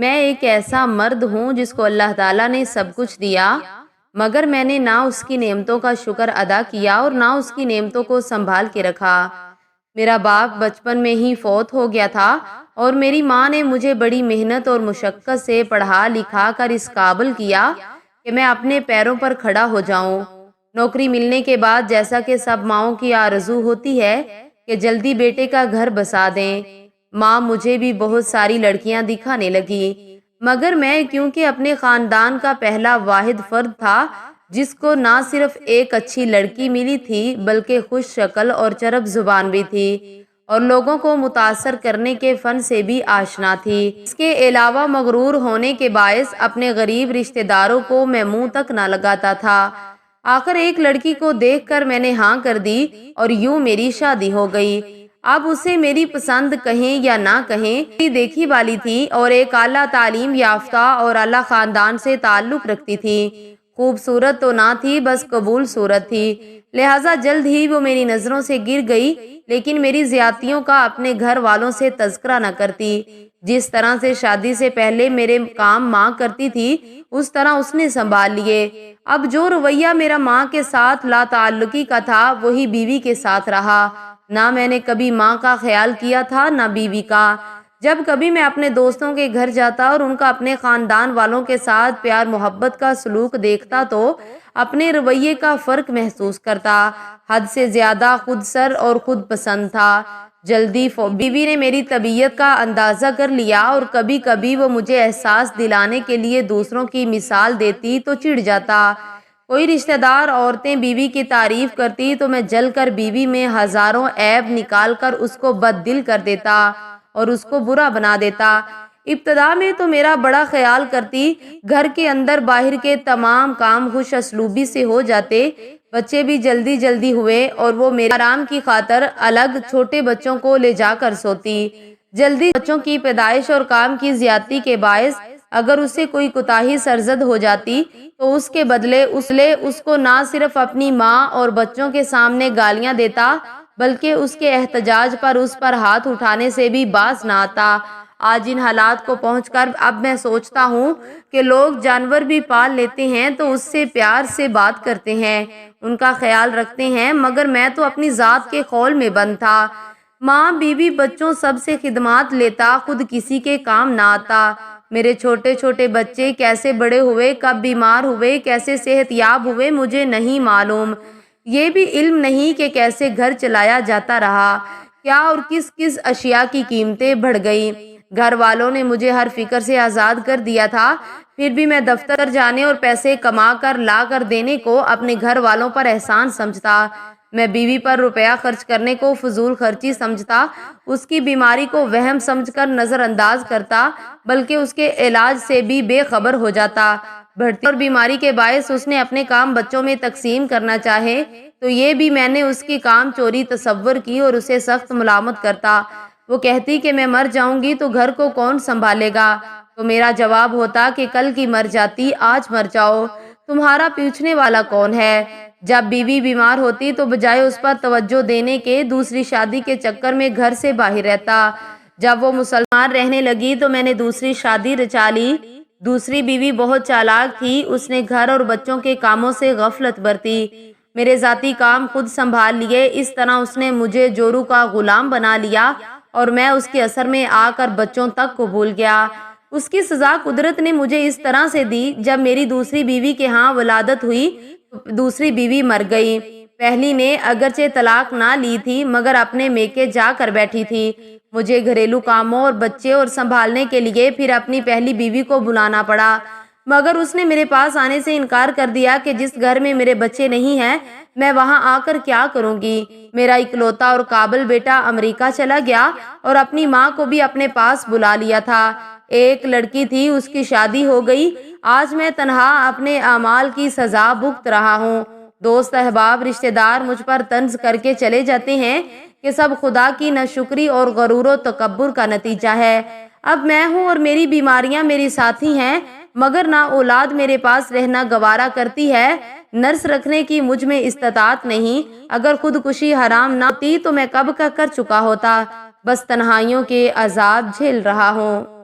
میں ایک ایسا مرد ہوں جس کو اللہ تعالیٰ نے سب کچھ دیا، مگر میں نے نہ اس کی نعمتوں کا شکر ادا کیا اور نہ اس کی نعمتوں کو سنبھال کے رکھا۔ میرا باپ بچپن میں ہی فوت ہو گیا تھا اور میری ماں نے مجھے بڑی محنت اور مشقت سے پڑھا لکھا کر اس قابل کیا کہ میں اپنے پیروں پر کھڑا ہو جاؤں۔ نوکری ملنے کے بعد جیسا کہ سب ماؤں کی آرزو ہوتی ہے کہ جلدی بیٹے کا گھر بسا دیں، ماں مجھے بھی بہت ساری لڑکیاں دکھانے لگی، مگر میں کیونکہ اپنے خاندان کا پہلا واحد فرد تھا جس کو نہ صرف ایک اچھی لڑکی ملی تھی بلکہ خوش شکل اور چرب زبان بھی تھی اور لوگوں کو متاثر کرنے کے فن سے بھی آشنا تھی۔ اس کے علاوہ مغرور ہونے کے باعث اپنے غریب رشتہ داروں کو میں منہ تک نہ لگاتا تھا۔ آخر ایک لڑکی کو دیکھ کر میں نے ہاں کر دی اور یوں میری شادی ہو گئی۔ اب اسے میری پسند کہیں یا نہ کہیں دیکھی والی تھی اور ایک اعلیٰ تعلیم یافتہ اور اعلیٰ خاندان سے تعلق رکھتی تھی۔ خوبصورت تو نہ تھی، بس قبول صورت تھی، لہٰذا جلد ہی وہ میری نظروں سے گر گئی، لیکن میری زیادتیوں کا اپنے گھر والوں سے تذکرہ نہ کرتی۔ جس طرح سے شادی سے پہلے میرے کام ماں کرتی تھی اس طرح اس نے سنبھال لیے۔ اب جو رویہ میرا ماں کے ساتھ لا تعلقی کا تھا وہی بیوی کے ساتھ رہا۔ نہ میں نے کبھی ماں کا خیال کیا تھا نہ بیوی کا۔ جب کبھی میں اپنے دوستوں کے گھر جاتا اور ان کا اپنے خاندان والوں کے ساتھ پیار محبت کا سلوک دیکھتا تو اپنے رویے کا فرق محسوس کرتا۔ حد سے زیادہ خود سر اور خود پسند تھا۔ جلدی بیوی نے میری طبیعت کا اندازہ کر لیا اور کبھی کبھی وہ مجھے احساس دلانے کے لیے دوسروں کی مثال دیتی تو چڑ جاتا۔ کوئی رشتہ دار عورتیں بیوی کی تعریف کرتی تو میں جل کر بیوی میں ہزاروں عیب نکال کر اس کو بد دل کر دیتا اور اس کو برا بنا دیتا۔ ابتدا میں تو میرا بڑا خیال کرتی، گھر کے اندر باہر کے تمام کام خوش اسلوبی سے ہو جاتے، بچے بھی جلدی جلدی ہوئے اور وہ میرے آرام کی خاطر الگ چھوٹے بچوں کو لے جا کر سوتی۔ جلدی بچوں کی پیدائش اور کام کی زیادتی کے باعث اگر اسے کوئی کوتاہی سرزد ہو جاتی تو اس کے بدلے اس کو نہ صرف اپنی ماں اور بچوں کے سامنے گالیاں دیتا بلکہ اس کے احتجاج پر اس پر ہاتھ اٹھانے سے بھی باز نہ آتا۔ آج ان حالات کو پہنچ کر اب میں سوچتا ہوں کہ لوگ جانور بھی پال لیتے ہیں تو اس سے پیار سے بات کرتے ہیں، ان کا خیال رکھتے ہیں، مگر میں تو اپنی ذات کے خول میں بند تھا۔ ماں بیوی بچوں سب سے خدمات لیتا، خود کسی کے کام نہ آتا۔ میرے چھوٹے چھوٹے بچے کیسے بڑے ہوئے، کب بیمار ہوئے، کیسے صحت یاب ہوئے مجھے نہیں معلوم۔ یہ بھی علم نہیں کہ کیسے گھر چلایا جاتا رہا، کیا اور کس کس اشیاء کی قیمتیں بڑھ گئیں۔ گھر والوں نے مجھے ہر فکر سے آزاد کر دیا تھا، پھر بھی میں دفتر جانے اور پیسے کما کر لا کر دینے کو اپنے گھر والوں پر احسان سمجھتا۔ میں بیوی پر روپیہ خرچ کرنے کو فضول خرچی سمجھتا، اس کی بیماری کو وہم سمجھ کر نظر انداز کرتا، بلکہ اس کے علاج سے بھی بے خبر ہو جاتا۔ بڑھتی اور بیماری کے باعث اس نے اپنے کام بچوں میں تقسیم کرنا چاہے تو یہ بھی میں نے اس کی کام چوری تصور کی اور اسے سخت ملامت کرتا۔ وہ کہتی کہ میں مر جاؤں گی تو گھر کو کون سنبھالے گا؟ تو میرا جواب ہوتا کہ کل کی مر جاتی آج مر جاؤ، تمہارا پوچھنے والا کون ہے؟ جب بیوی بیمار ہوتی تو بجائے اس پر توجہ دینے کے دوسری شادی کے چکر میں گھر سے باہر رہتا۔ جب وہ مسلمان رہنے لگی تو میں نے دوسری شادی رچا لی۔ دوسری بیوی بہت چالاک تھی، اس نے گھر اور بچوں کے کاموں سے غفلت برتی، میرے ذاتی کام خود سنبھال لیے۔ اس طرح اس نے مجھے جورو کا غلام بنا لیا اور میں اس کے اثر میں آ کر بچوں تک کو بھول گیا۔ اس کی سزا قدرت نے مجھے اس طرح سے دی، جب میری دوسری بیوی کے ہاں ولادت ہوئی تو دوسری بیوی مر گئی۔ پہلی نے اگرچہ طلاق نہ لی تھی مگر اپنے میکے جا کر بیٹھی تھی۔ مجھے گھریلو کاموں اور بچے اور سنبھالنے کے لیے پھر اپنی پہلی بیوی کو بلانا پڑا، مگر اس نے میرے پاس آنے سے انکار کر دیا کہ جس گھر میں میرے بچے نہیں ہیں میں وہاں آ کر کیا کروں گی۔ میرا اکلوتا اور قابل بیٹا امریکہ چلا گیا اور اپنی ماں کو بھی اپنے پاس بلا لیا تھا۔ ایک لڑکی تھی، اس کی شادی ہو گئی۔ آج میں تنہا اپنے اعمال کی سزا بھگت رہا ہوں۔ دوست احباب رشتہ دار مجھ پر طنز کر کے چلے جاتے ہیں کہ سب خدا کی ناشکری اور غرور و تکبر کا نتیجہ ہے۔ اب میں ہوں اور میری بیماریاں میری ساتھی ہیں، مگر نہ اولاد میرے پاس رہنا گوارا کرتی ہے، نرس رکھنے کی مجھ میں استطاعت نہیں۔ اگر خودکشی حرام نہ ہوتی تو میں کب کا کر چکا ہوتا۔ بس تنہائیوں کے عذاب جھیل رہا ہوں۔